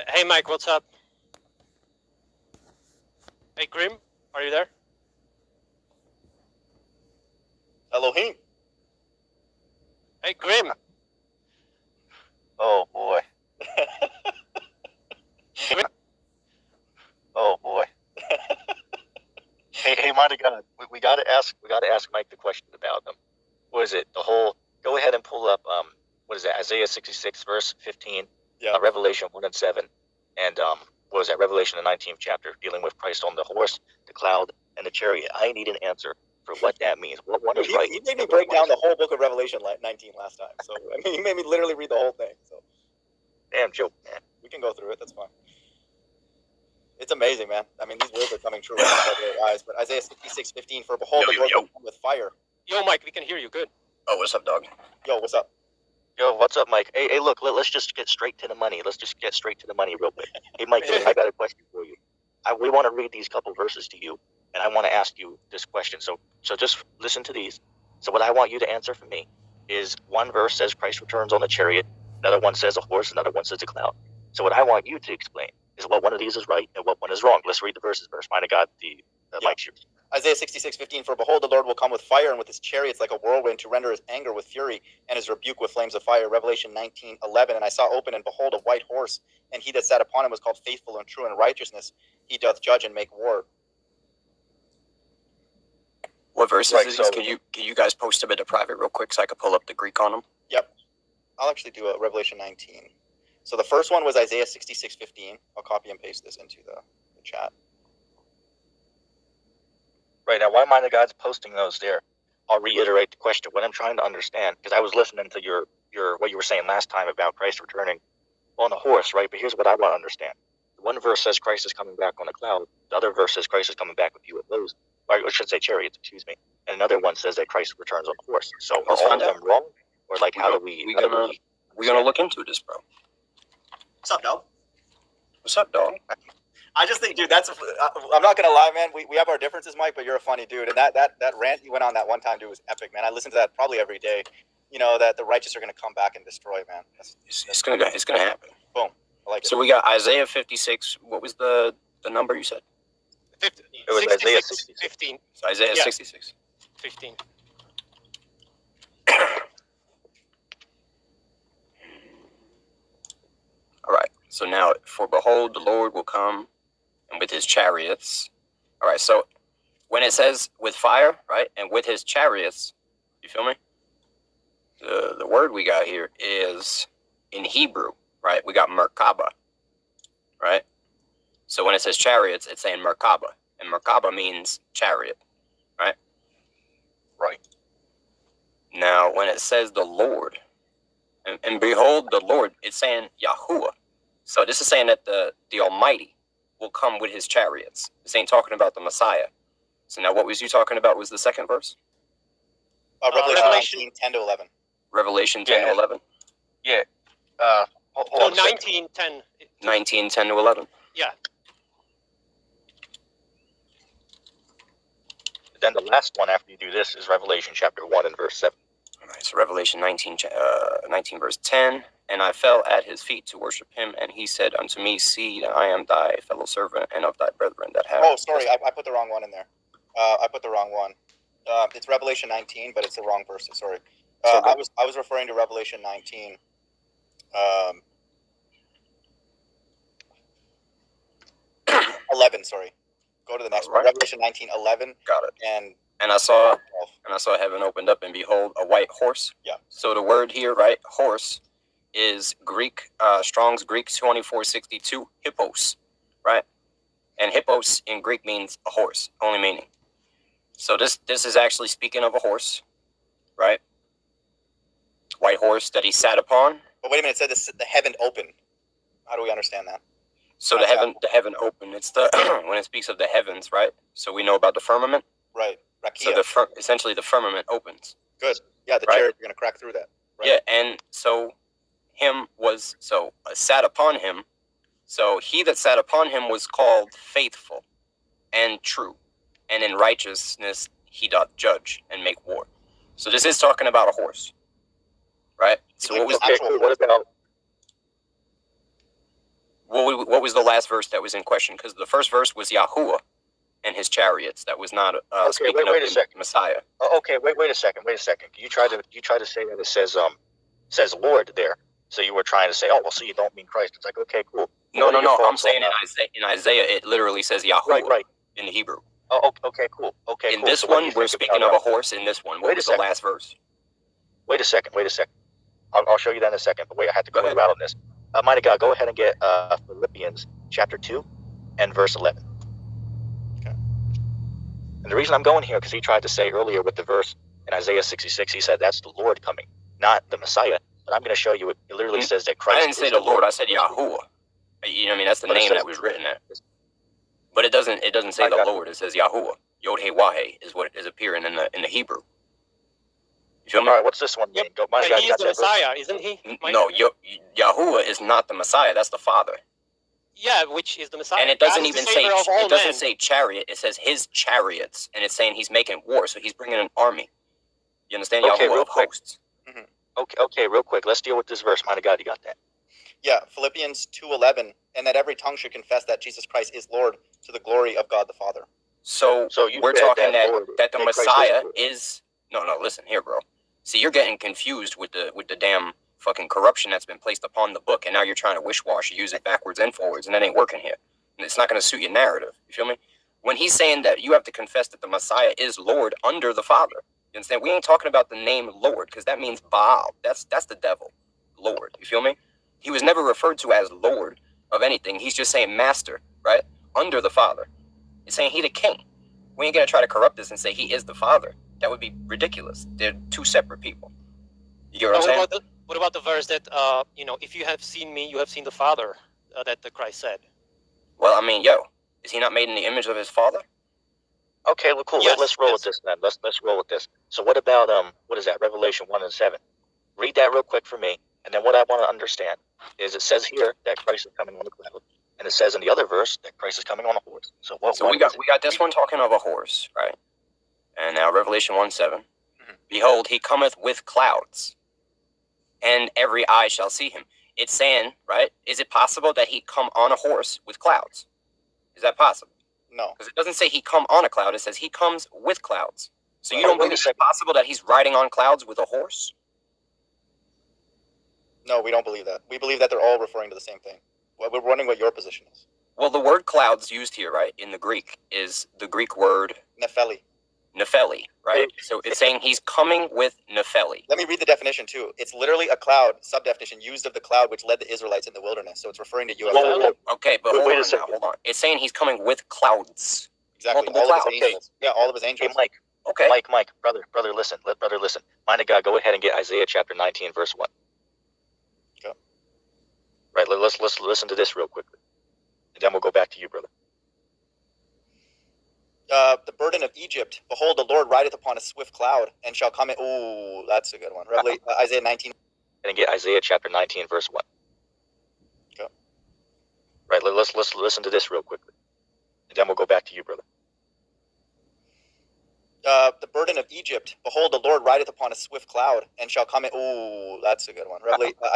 Hey, Mike, what's up? Hey, Grim, are you there? Elohim. Hey, Grim. Oh boy. Oh boy. hey, mighty God, we gotta ask Mike the question about them. What is it? Go ahead and pull up what is that? Isaiah 66 verse 15. Yeah. Revelation 1 and 7, and what was that? Revelation the 19th chapter, dealing with Christ on the horse, the cloud, and the chariot. I need an answer for what that means. What one is right? He made me break down the whole book of Revelation 19 last time. So I mean, he made me literally read the whole thing. So damn joke, man. We can go through it. That's fine. It's amazing, man. I mean, these words are coming true right before their eyes. But Isaiah 66:15, for behold, the Lord will come with fire. Yo, Mike, we can hear you. Good. Oh, what's up, dog? Yo, what's up? Yo, what's up, Mike? Hey, look, let's just get straight to the money. Let's just get straight to the money real quick. Hey, Mike, I got a question for you. We want to read these couple verses to you, and I want to ask you this question. So just listen to these. So what I want you to answer for me is, one verse says Christ returns on the chariot, another one says a horse, another one says a cloud. So what I want you to explain is what one of these is right and what one is wrong. Let's read the verses first. Might have got the Mike's yours. Isaiah 66:15, for behold, the Lord will come with fire and with his chariots like a whirlwind, to render his anger with fury and his rebuke with flames of fire. Revelation 19:11, and I saw open, and behold, a white horse, and he that sat upon him was called Faithful and True, and Righteousness he doth judge and make war. What verses is these? Can you guys post them into private real quick so I can pull up the Greek on them? Yep. I'll actually do a Revelation 19. So the first one was Isaiah 66:15. I'll copy and paste this into the chat. Right, now why mind the God's posting those there? I'll reiterate the question. What I'm trying to understand, because I was listening to your what you were saying last time about Christ returning on a horse, right? But here's what I want to understand. One verse says Christ is coming back on a cloud. The other verse says Christ is coming back with you at those. Or I should say chariots, excuse me. And another one says that Christ returns on a horse. So are all of them wrong? Or like we're gonna look into this, bro. What's up, dog? What's up, dog? I just think, dude, I'm not gonna lie, man. We have our differences, Mike, but you're a funny dude. And that rant you went on that one time, dude, was epic, man. I listen to that probably every day. You know, that the righteous are gonna come back and destroy, man. It's gonna happen. Boom. I like it. So we got Isaiah 56. What was the number you said? 50, it was 66, Isaiah 66. 15. So Isaiah 66. 15. All right. So now, for behold, the Lord will come, and with his chariots. All right. So when it says with fire, right, and with his chariots, you feel me? The word we got here is in Hebrew, right? We got Merkaba, right? So when it says chariots, it's saying Merkaba, and Merkaba means chariot, right? Right. Now, when it says the Lord, and behold the Lord, it's saying Yahuwah. So this is saying that the Almighty will come with his chariots. This ain't talking about the Messiah. So now what was you talking about was the second verse? Revelation 10 to 11. Revelation 10 to 11? Yeah. No, 19, 10. 19, 10 to 11. Yeah. Then the last one after you do this is Revelation chapter 1 and verse 7. All right, so Revelation 19 verse 10. And I fell at his feet to worship him, and he said unto me, see, I am thy fellow servant and of thy brethren that have... Oh, sorry, I put the wrong one in there. I put the wrong one. It's Revelation 19, but it's the wrong verse. Sorry. I was referring to Revelation 19. 11, sorry. Go to the next one. Revelation 19:11. Got it. And I saw heaven opened up, and behold, a white horse. Yeah. So the word here, right, horse, is Greek, Strong's Greek 2462, hippos, right? And hippos in Greek means a horse, only meaning. So this is actually speaking of a horse, right? White horse that he sat upon. But wait a minute, it said the heaven opened. How do we understand that? So the heaven open. It's the when it speaks of the heavens, right? So we know about the firmament. Right. Rakia. So essentially the firmament opens. Good. Yeah, the chariot, you're gonna crack through that. Right? Yeah, and so sat upon him. So he that sat upon him was called faithful and true, and in righteousness he doth judge and make war. So this is talking about a horse, right? So what What was the last verse that was in question? Because the first verse was Yahuwah and his chariots. That was not speaking wait a of the second. Messiah. Oh, okay, wait a second. You try to say that it says Lord there. So you were trying to say, oh, well, so you don't mean Christ. It's like, okay, cool. No. I'm saying in Isaiah, it literally says Yahuwah Right. in the Hebrew. Oh, okay, cool. Okay, in cool. this So what do one, you we're think speaking about of a horse. In this one, what was the last verse? Wait a second. I'll show you that in a second. But wait, I have to go ahead. out on this. Mighty God, go ahead and get Philippians chapter 2 and verse 11. Okay. And the reason I'm going here, because he tried to say earlier with the verse in Isaiah 66, he said that's the Lord coming, not the Messiah. But I'm going to show you it literally says that Christ I didn't say is the Lord. I said Yahuwah. You know what I mean? That's the But it name says- that was written there. But it doesn't say I the got it. Lord. It says Yahuwah. Yod-He-Wah-He is what is appearing in the Hebrew. You feel me? All right, what's this one? Yep. Go, Mighty And God, he's got the that verse? Messiah, isn't he? No, Yahuwah is not the Messiah. That's the Father. Yeah, which is the Messiah. And it doesn't God is even the say savior of all it doesn't men. say chariot. It says his chariots, and it's saying he's making war. So he's bringing an army. You understand? Okay, Yahuwah real of quick. hosts. Okay, real quick. Let's deal with this verse. Mighty God, you got that? Yeah, Philippians 2:11, and that every tongue should confess that Jesus Christ is Lord to the glory of God the Father. So you we're said talking that that, Lord- that the that Christ is Messiah Lord. is no. Listen here, bro. See, you're getting confused with the damn fucking corruption that's been placed upon the book, and now you're trying to wish-wash, use it backwards and forwards, and that ain't working here. And it's not going to suit your narrative. You feel me? When he's saying that you have to confess that the Messiah is Lord under the Father, you understand? We ain't talking about the name Lord because that means Baal. That's the devil, Lord. You feel me? He was never referred to as Lord of anything. He's just saying Master, right? Under the Father. He's saying he the king. We ain't gonna try to corrupt this and say he is the Father. That would be ridiculous. They're two separate people. You get what I'm saying? What about the verse that if you have seen me, you have seen the Father, that the Christ said? Well, I mean, is he not made in the image of his Father? Okay, well, cool. Yes, Let's roll yes. with this then. Let's roll with this. So what about what is that? Revelation 1:7. Read that real quick for me. And then what I want to understand is it says here that Christ is coming on a cloud, and it says in the other verse that Christ is coming on a horse. So what? So we got this one talking of a horse, right? And now Revelation 1:7. Behold, he cometh with clouds, and every eye shall see him. It's saying, right? Is it possible that he come on a horse with clouds? Is that possible? No. Because it doesn't say he come on a cloud. It says he comes with clouds. So you Well, don't wait a believe it's second. possible that he's riding on clouds with a horse? No, we don't believe that. We believe that they're all referring to the same thing. We're wondering what your position is. Well, the word clouds used here, right, in the Greek is the Greek word Nepheli. nepheli, right? So it's saying he's coming with nepheli. Let me read the definition too. It's literally a cloud, sub-definition, used of the cloud which led the Israelites in the wilderness. So it's referring to UFOs. Whoa. Okay, but Wait hold a on second. now, hold on. It's saying he's coming with clouds. Exactly. Multiple All of his clouds. angels. Yeah, all of his Hey, angels. Mike, Okay. Mike, brother, listen. Brother, listen. Mind of God, go ahead and get Isaiah chapter 19, verse 1. Okay. Right, let's listen to this real quickly. And then we'll go back to you, brother. The burden of Egypt. Behold, the Lord rideth upon a swift cloud, and shall come in. Ooh, that's a good one. Isaiah 19. And get Isaiah chapter 19, verse 1. Okay. Right, let's listen to this real quickly. And then we'll go back to you, brother. The burden of Egypt. Behold, the Lord rideth upon a swift cloud, and shall come in. Ooh, that's a good one.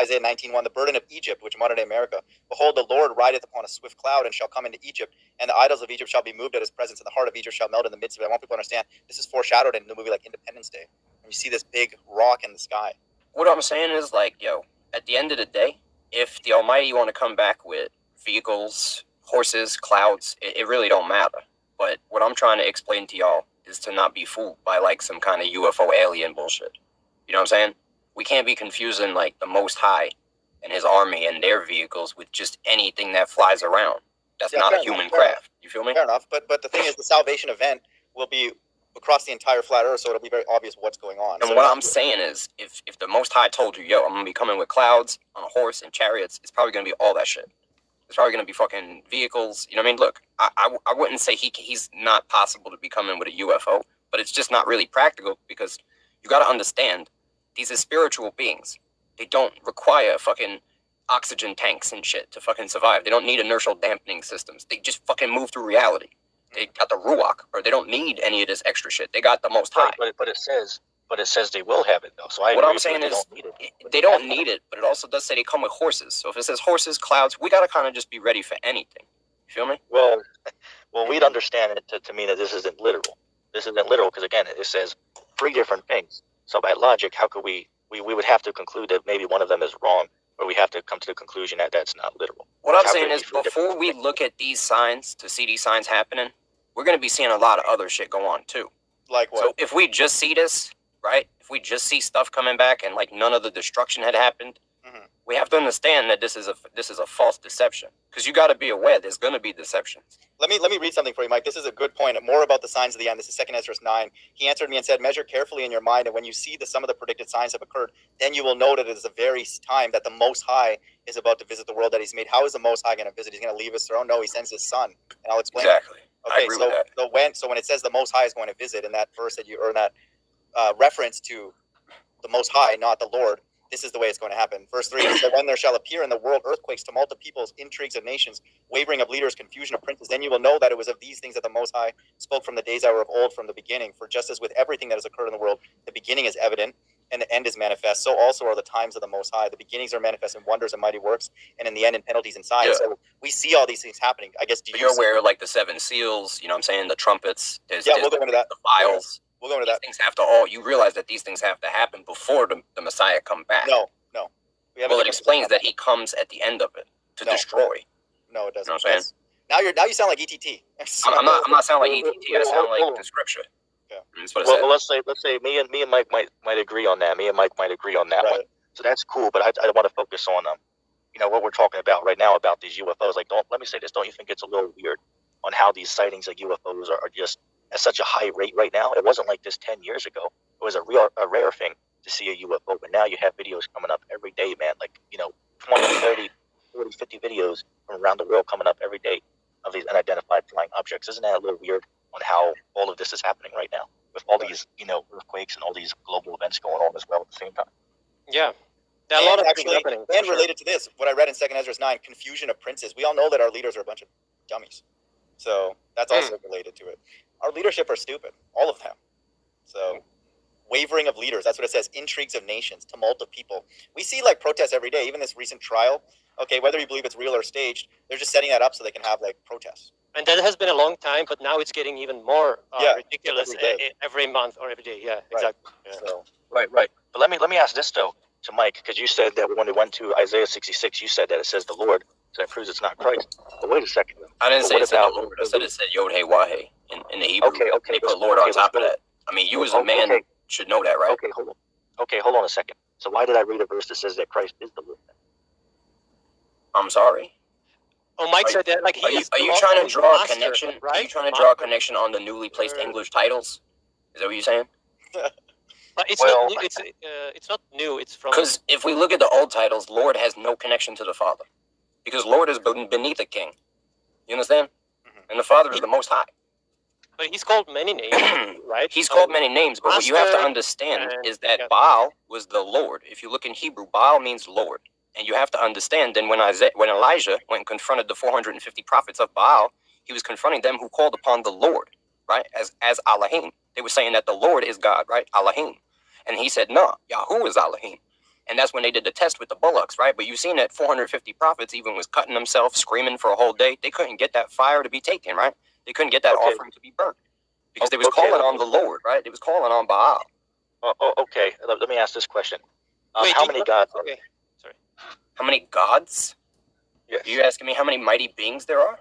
Isaiah 19:1. The burden of Egypt, which modern day America. Behold, the Lord rideth upon a swift cloud, and shall come into Egypt, and the idols of Egypt shall be moved at his presence, and the heart of Egypt shall melt in the midst of it. I want people to understand this is foreshadowed in the movie like Independence Day. And you see this big rock in the sky. What I'm saying is, like, at the end of the day, if the Almighty want to come back with vehicles, horses, clouds, it really don't matter. But what I'm trying to explain to y'all is to not be fooled by, like, some kind of UFO alien bullshit. You know what I'm saying? We can't be confusing, like, the Most High and his army and their vehicles with just anything that flies around. That's Yeah, not fair a human enough, fair craft. You feel me? Fair enough. But the thing is, the salvation event will be across the entire flat Earth, so it'll be very obvious what's going on. And So what I'm saying is, if the Most High told you, I'm gonna be coming with clouds on a horse and chariots, it's probably gonna be all that shit. It's probably gonna be fucking vehicles. You know what I mean? Look, I wouldn't say he's not possible to be coming with a UFO, but it's just not really practical because you got to understand these are spiritual beings. They don't require fucking oxygen tanks and shit to fucking survive. They don't need inertial dampening systems. They just fucking move through reality. They got the ruach, or they don't need any of this extra shit. They got the Most High. Right, but it says But it says they will have it though. So I What agree I'm with you, saying they is don't need it. they don't need it, but it also does say they come with horses. So if it says horses, clouds, we gotta kind of just be ready for anything. You feel me? Well, we'd understand it to mean that this isn't literal. This isn't literal because again, it says 3 different things. So by logic, how could we would have to conclude that maybe one of them is wrong, or we have to come to the conclusion that that's not literal. What Like, I'm how saying could it is, be 3 before different we things? look at these signs to see these signs happening, we're gonna be seeing a lot of other shit go on too. Like what? So if we just see this, right? If we just see stuff coming back and like none of the destruction had happened, Mhm. we have to understand that this is a false deception. Because you got to be aware there's going to be deceptions. Let me read something for you, Mike. This is a good point. More about the signs of the end. This is 2 Ezra 9. He answered me and said, "Measure carefully in your mind, and when you see that some of the predicted signs have occurred, then you will know that it is the very time that the Most High is about to visit the world that He's made." How is the Most High going to visit? He's going to leave His throne? No, He sends His Son, and I'll explain. Exactly. Okay, I agree with that. So when it says the Most High is going to visit in that verse that you or that reference to the Most High, not the Lord, this is the way it's going to happen. Verse 3, so when there shall appear in the world earthquakes, tumult of peoples, intrigues of nations, wavering of leaders, confusion of princes, then you will know that it was of these things that the Most High spoke from the days that were of old, from the beginning. For just as with everything that has occurred in the world, the beginning is evident and the end is manifest, so also are the times of the Most High. The beginnings are manifest in wonders and mighty works, and in the end in penalties and signs. Yeah. So we see all these things happening. I guess, But you're aware of like the 7 seals, you know what I'm saying? The trumpets, there's we'll go into that. the vials. We'll go into These that. things have to you realize that these things have to happen before the Messiah come back. No. Well, it explains that he comes at the end of it to destroy. No, it doesn't. You know what I'm saying? Now you sound like ETT. I'm not sounding like ETT. I sound like the scripture. Yeah. That's what it says. Well, let's say me and Mike might agree on that. Me and Mike might agree on that Right. one. So that's cool. But I want to focus on what we're talking about right now about these UFOs. Like, let me say this. Don't you think it's a little weird on how these sightings of UFOs are just at such a high rate right now? It wasn't like this 10 years ago. It was a rare thing to see a UFO, but now you have videos coming up every day, man. Like 20, 30, 40, 50 videos from around the world coming up every day of these unidentified flying objects. Isn't that a little weird on how all of this is happening right now with all these, earthquakes and all these global events going on as well at the same time? Yeah. There are a lot of things actually, happening. and related to this, what I read in 2 Ezra 9, confusion of princes. We all know that our leaders are a bunch of dummies. So that's also related to it. Our leadership are stupid, all of them. So wavering of leaders, that's what it says. Intrigues of nations, tumult of people. We see like protests every day, even this recent trial. Okay, whether you believe it's real or staged, they're just setting that up so they can have like protests. And that has been a long time, but now it's getting even more ridiculous every month or every day. Yeah, exactly. Yeah. So Right. But let me ask this though to Mike, because you said that when we went to Isaiah 66, you said that it says the Lord, so that proves it's not Christ. But wait a second. I didn't say what it said about- the Lord. I said it said Yod Hey Wahe in the Hebrew. Okay. They put Lord on top of that. I mean, you as a man Okay. should know that, right? Okay, hold on a second. So why did I read a verse that says that Christ is the Lord? I'm sorry. Oh, Mike said that like Are you he's trying to draw a master, connection? right? Are you trying to draw a connection on the newly placed English titles? Is that what you're saying? But it's Well- not new. It's not new. It's from Because if we look at the old titles, Lord has no connection to the Father, because Lord is beneath the King. You understand? And the Father is the Most High. But he's called many names, right? He's So- called many names, but what you have to Master understand and- is that yeah. Baal was the Lord. If you look in Hebrew, Baal means Lord. And you have to understand, then when Elijah went and confronted the 450 prophets of Baal, he was confronting them who called upon the Lord, right, as Elohim. They were saying that the Lord is God, right, Elohim. And he said, no, Yahoo is Elohim. And that's when they did the test with the bullocks, right? But you've seen that 450 prophets even was cutting themselves, screaming for a whole day. They couldn't get that fire to be taken, right? They couldn't get that offering to be burnt. Because they was calling on the Lord, right? They was calling on Baal. Okay. Let me ask this question. Wait, How many gods? Okay. How many gods? Yes. Are you asking me how many mighty beings there are?